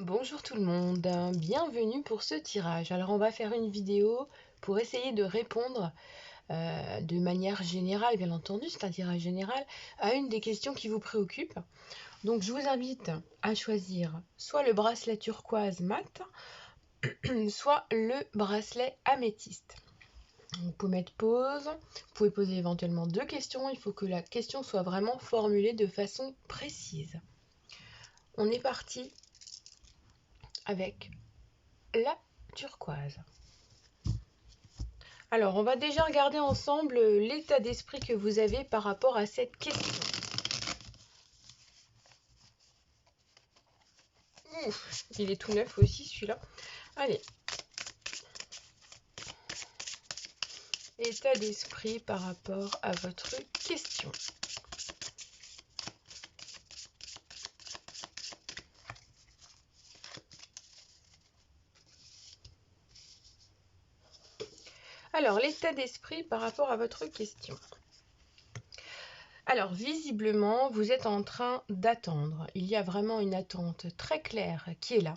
Bonjour tout le monde, bienvenue pour ce tirage. Alors on va faire une vidéo pour essayer de répondre de manière générale, bien entendu, c'est un tirage général, à une des questions qui vous préoccupent. Donc je vous invite à choisir soit le bracelet turquoise mat, soit le bracelet améthyste. Vous pouvez mettre pause, vous pouvez poser éventuellement deux questions, il faut que la question soit vraiment formulée de façon précise. On est parti avec la turquoise. Alors, on va déjà regarder ensemble l'état d'esprit que vous avez par rapport à cette question. Ouf, il est tout neuf aussi celui-là. Allez. État d'esprit par rapport à votre question. Alors, l'état d'esprit par rapport à votre question. Alors, visiblement, vous êtes en train d'attendre. Il y a vraiment une attente très claire qui est là.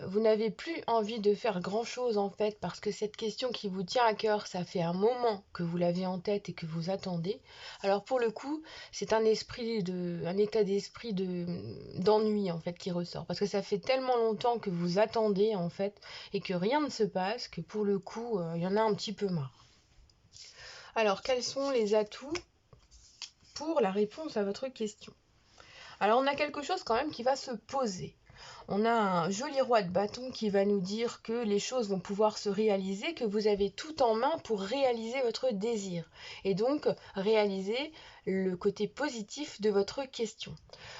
Vous n'avez plus envie de faire grand-chose en fait parce que cette question qui vous tient à cœur, ça fait un moment que vous l'avez en tête et que vous attendez. Alors pour le coup, c'est un état d'esprit d'ennui en fait qui ressort parce que ça fait tellement longtemps que vous attendez en fait et que rien ne se passe que pour le coup, il y en a un petit peu marre. Alors quels sont les atouts pour la réponse à votre question? Alors on a quelque chose quand même qui va se poser. On a un joli roi de bâton qui va nous dire que les choses vont pouvoir se réaliser, que vous avez tout en main pour réaliser votre désir et donc réaliser le côté positif de votre question.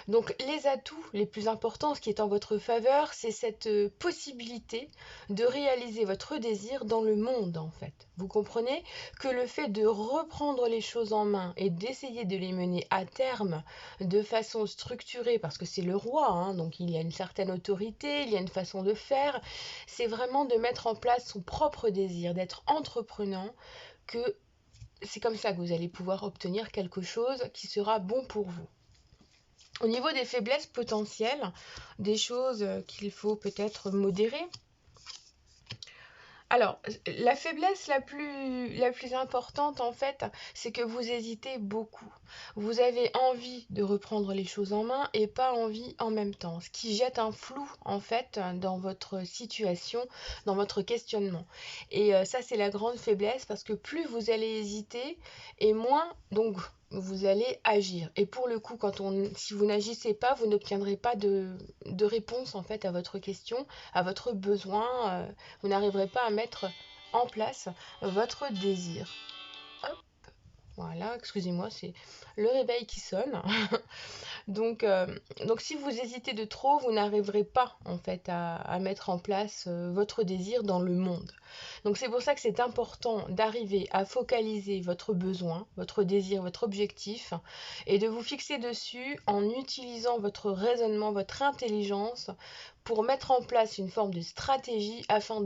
Donc les atouts les plus importants, ce qui est en votre faveur, c'est cette possibilité de réaliser votre désir dans le monde en fait. Vous comprenez que le fait de reprendre les choses en main et d'essayer de les mener à terme de façon structurée, parce que c'est le roi, hein, donc il y a une certaine autorité, il y a une façon de faire, c'est vraiment de mettre en place son propre désir, d'être entreprenant, que c'est comme ça que vous allez pouvoir obtenir quelque chose qui sera bon pour vous. Au niveau des faiblesses potentielles, des choses qu'il faut peut-être modérer, alors, la faiblesse la plus importante, en fait, c'est que vous hésitez beaucoup. Vous avez envie de reprendre les choses en main et pas envie en même temps, ce qui jette un flou, en fait, dans votre situation, dans votre questionnement. Et ça, c'est la grande faiblesse parce que plus vous allez hésiter et moins, donc, vous allez agir. Et pour le coup, si vous n'agissez pas, vous n'obtiendrez pas de réponse, en fait, à votre question, à votre besoin. Vous n'arriverez pas à mettre en place votre désir. Hop, voilà, excusez-moi, c'est le réveil qui sonne. donc si vous hésitez de trop, vous n'arriverez pas en fait à mettre en place votre désir dans le monde. Donc c'est pour ça que c'est important d'arriver à focaliser votre besoin, votre désir, votre objectif et de vous fixer dessus en utilisant votre raisonnement, votre intelligence pour mettre en place une forme de stratégie afin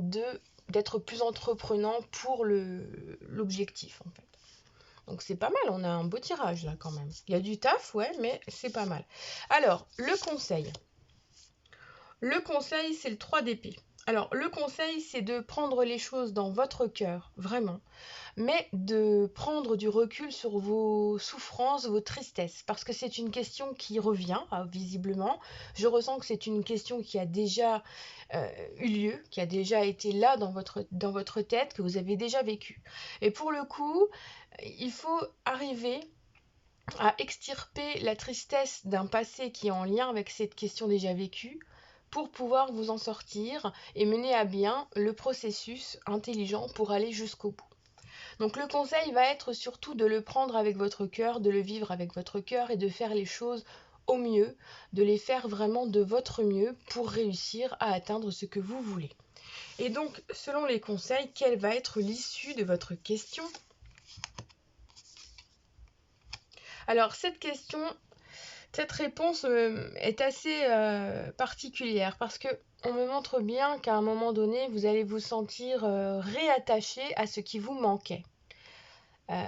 d'être plus entreprenant pour l'objectif en fait. Donc c'est pas mal, on a un beau tirage là quand même. Il y a du taf, ouais, mais c'est pas mal. Alors, le conseil. Le conseil, c'est le 3 d'épée. Alors, le conseil, c'est de prendre les choses dans votre cœur, vraiment, mais de prendre du recul sur vos souffrances, vos tristesses, parce que c'est une question qui revient, visiblement. Je ressens que c'est une question qui a déjà eu lieu, qui a déjà été là dans votre tête, que vous avez déjà vécu. Et pour le coup, il faut arriver à extirper la tristesse d'un passé qui est en lien avec cette question déjà vécue pour pouvoir vous en sortir et mener à bien le processus intelligent pour aller jusqu'au bout. Donc le conseil va être surtout de le prendre avec votre cœur, de le vivre avec votre cœur et de faire les choses au mieux, de les faire vraiment de votre mieux pour réussir à atteindre ce que vous voulez. Et donc, selon les conseils, quelle va être l'issue de votre question? Alors cette réponse est assez particulière parce que on me montre bien qu'à un moment donné, vous allez vous sentir réattaché à ce qui vous manquait. Euh,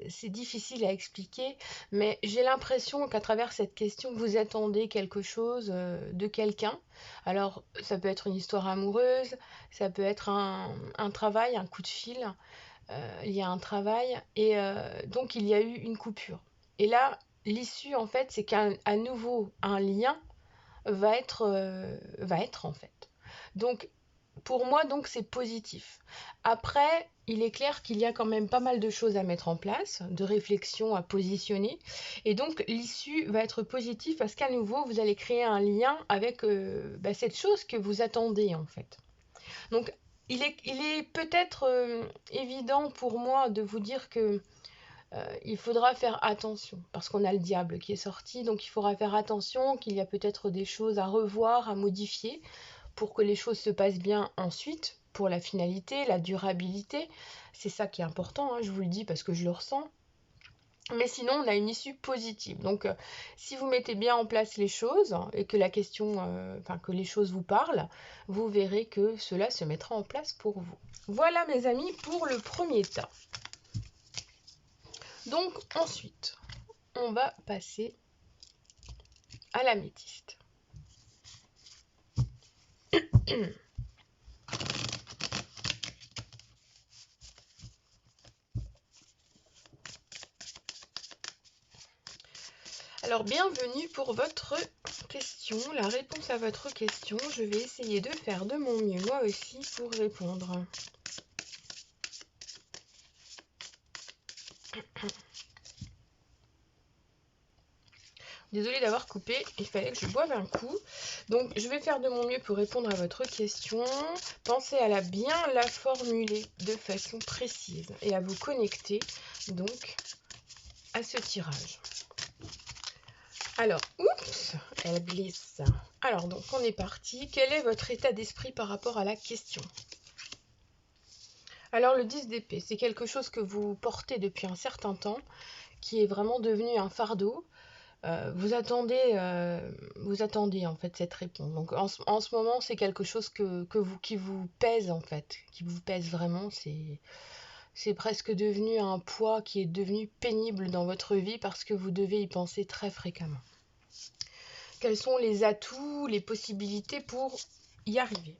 c'est difficile à expliquer, mais j'ai l'impression qu'à travers cette question, vous attendez quelque chose de quelqu'un. Alors, ça peut être une histoire amoureuse, ça peut être un travail, un coup de fil. Il y a un travail, et donc il y a eu une coupure. Et là, l'issue, en fait, c'est qu'à nouveau, un lien va être en fait. Donc, pour moi, donc, c'est positif. Après, il est clair qu'il y a quand même pas mal de choses à mettre en place, de réflexion à positionner. Et donc, l'issue va être positive parce qu'à nouveau, vous allez créer un lien avec cette chose que vous attendez, en fait. Donc, il est peut-être évident pour moi de vous dire que il faudra faire attention, parce qu'on a le diable qui est sorti, donc il faudra faire attention, qu'il y a peut-être des choses à revoir, à modifier, pour que les choses se passent bien ensuite, pour la finalité, la durabilité. C'est ça qui est important, hein, je vous le dis parce que je le ressens. Mais sinon, on a une issue positive. Donc, si vous mettez bien en place les choses et que la question, que les choses vous parlent, vous verrez que cela se mettra en place pour vous. Voilà, mes amis, pour le premier tas. Donc, ensuite, on va passer à l'améthyste. Alors, bienvenue pour votre question, la réponse à votre question. Je vais essayer de faire de mon mieux, moi aussi, pour répondre. Désolée d'avoir coupé, il fallait que je boive un coup. Donc, je vais faire de mon mieux pour répondre à votre question. Pensez à bien la formuler de façon précise et à vous connecter, donc, à ce tirage. Alors, oups, elle glisse. Alors, donc, on est parti. Quel est votre état d'esprit par rapport à la question ? Alors, le 10 d'épée, c'est quelque chose que vous portez depuis un certain temps, qui est vraiment devenu un fardeau. Vous attendez en fait cette réponse. Donc en ce moment, c'est quelque chose qui vous pèse en fait, qui vous pèse vraiment. C'est presque devenu un poids qui est devenu pénible dans votre vie parce que vous devez y penser très fréquemment. Quels sont les atouts, les possibilités pour y arriver ?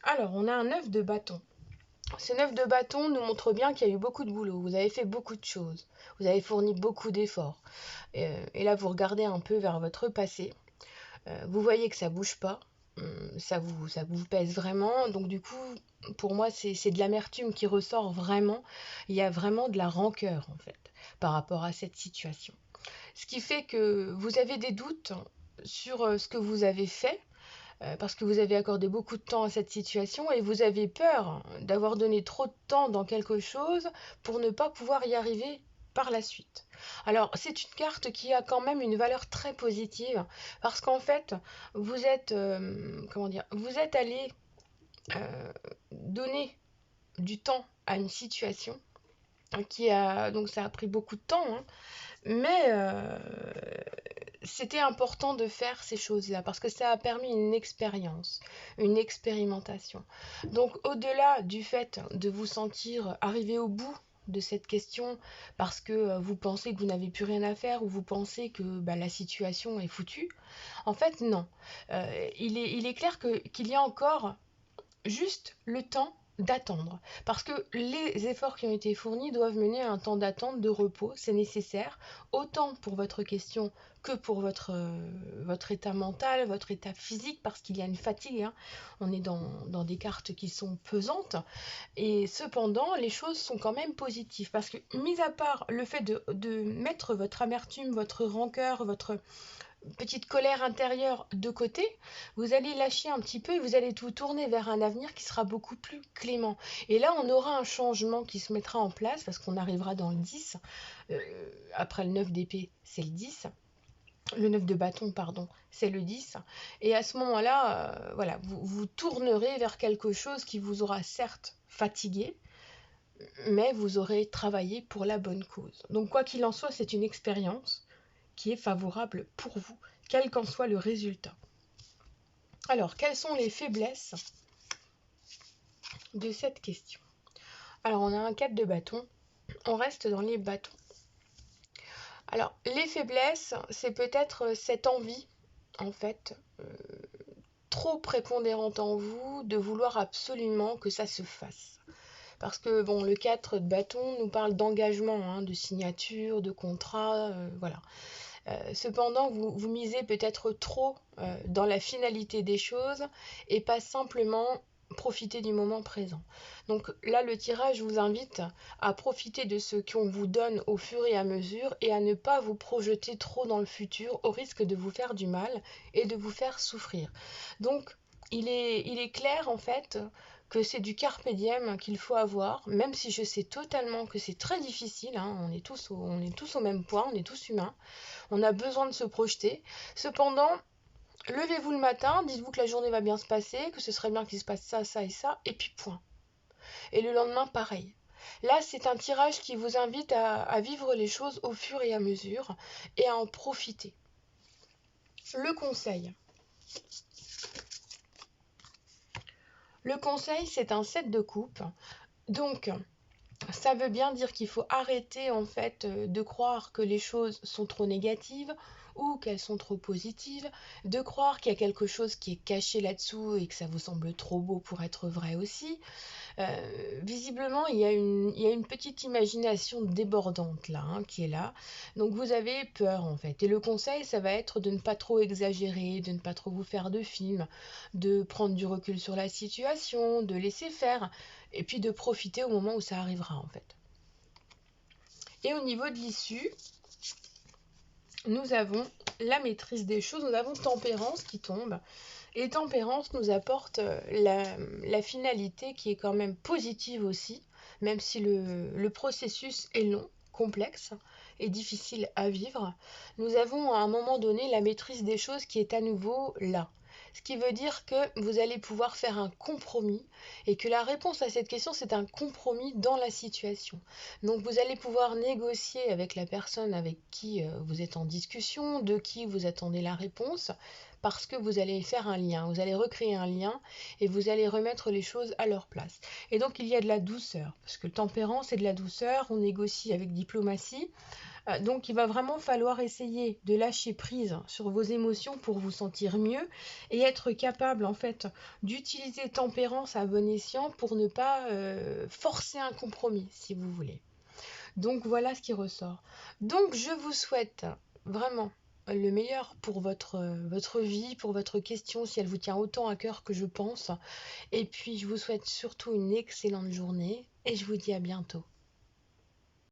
Alors, on a un 9 de bâton. Ce 9 de bâton nous montre bien qu'il y a eu beaucoup de boulot, vous avez fait beaucoup de choses, vous avez fourni beaucoup d'efforts. Et là, vous regardez un peu vers votre passé, vous voyez que ça bouge pas, ça vous pèse vraiment. Donc du coup, pour moi, c'est de l'amertume qui ressort vraiment. Il y a vraiment de la rancœur, en fait, par rapport à cette situation. Ce qui fait que vous avez des doutes sur ce que vous avez fait, parce que vous avez accordé beaucoup de temps à cette situation et vous avez peur d'avoir donné trop de temps dans quelque chose pour ne pas pouvoir y arriver par la suite. Alors, c'est une carte qui a quand même une valeur très positive parce qu'en fait, vous êtes, vous êtes allé donner du temps à une situation donc ça a pris beaucoup de temps, hein, mais c'était important de faire ces choses-là parce que ça a permis une expérience, une expérimentation. Donc au-delà du fait de vous sentir arrivé au bout de cette question parce que vous pensez que vous n'avez plus rien à faire ou vous pensez que la situation est foutue, en fait non. Il est clair qu'il y a encore juste le temps d'attendre. Parce que les efforts qui ont été fournis doivent mener à un temps d'attente, de repos, c'est nécessaire, autant pour votre question que pour votre état mental, votre état physique, parce qu'il y a une fatigue, hein. On est dans des cartes qui sont pesantes, et cependant, les choses sont quand même positives, parce que, mis à part le fait de mettre votre amertume, votre rancœur, votre petite colère intérieure de côté, vous allez lâcher un petit peu et vous allez tout tourner vers un avenir qui sera beaucoup plus clément. Et là, on aura un changement qui se mettra en place parce qu'on arrivera dans le 10. Après le 9 d'épée, c'est le 10. Le 9 de bâton, pardon, c'est le 10. Et à ce moment-là, voilà, vous tournerez vers quelque chose qui vous aura certes fatigué, mais vous aurez travaillé pour la bonne cause. Donc quoi qu'il en soit, c'est une expérience qui est favorable pour vous, quel qu'en soit le résultat. Alors, quelles sont les faiblesses de cette question ? Alors, on a un 4 de bâton. on reste dans les bâtons. Alors, les faiblesses, c'est peut-être cette envie, en fait, trop prépondérante en vous de vouloir absolument que ça se fasse. Parce que, bon, le 4 de bâton nous parle d'engagement, hein, de signature, de contrat, voilà. Cependant, vous misez peut-être trop dans la finalité des choses et pas simplement profiter du moment présent. Donc là, le tirage vous invite à profiter de ce qu'on vous donne au fur et à mesure et à ne pas vous projeter trop dans le futur au risque de vous faire du mal et de vous faire souffrir. Donc, il est clair en fait que c'est du carpe diem qu'il faut avoir, même si je sais totalement que c'est très difficile, hein, on est tous au même point, on est tous humains. On a besoin de se projeter. Cependant, levez-vous le matin, dites-vous que la journée va bien se passer, que ce serait bien qu'il se passe ça, ça et ça, et puis point. Et le lendemain, pareil. Là, c'est un tirage qui vous invite à vivre les choses au fur et à mesure et à en profiter. Le conseil. Le conseil, c'est un 7 de coupe. Donc, ça veut bien dire qu'il faut arrêter en fait de croire que les choses sont trop négatives ou qu'elles sont trop positives, de croire qu'il y a quelque chose qui est caché là-dessous et que ça vous semble trop beau pour être vrai aussi. Visiblement, il y a une petite imagination débordante là, hein, qui est là. Donc vous avez peur en fait. Et le conseil, ça va être de ne pas trop exagérer, de ne pas trop vous faire de films, de prendre du recul sur la situation, de laisser faire, et puis de profiter au moment où ça arrivera en fait. Et au niveau de l'issue, nous avons la maîtrise des choses, nous avons tempérance qui tombe. Et tempérance nous apporte la finalité qui est quand même positive aussi, même si le processus est long, complexe et difficile à vivre. Nous avons à un moment donné la maîtrise des choses qui est à nouveau là. Ce qui veut dire que vous allez pouvoir faire un compromis et que la réponse à cette question, c'est un compromis dans la situation. Donc vous allez pouvoir négocier avec la personne avec qui vous êtes en discussion, de qui vous attendez la réponse, parce que vous allez faire un lien, vous allez recréer un lien et vous allez remettre les choses à leur place. Et donc il y a de la douceur, parce que le tempérance c'est de la douceur, on négocie avec diplomatie. Donc il va vraiment falloir essayer de lâcher prise sur vos émotions pour vous sentir mieux et être capable en fait d'utiliser tempérance à bon escient pour ne pas forcer un compromis si vous voulez. Donc voilà ce qui ressort. Donc je vous souhaite vraiment le meilleur pour votre vie, pour votre question, si elle vous tient autant à cœur que je pense. Et puis je vous souhaite surtout une excellente journée et je vous dis à bientôt.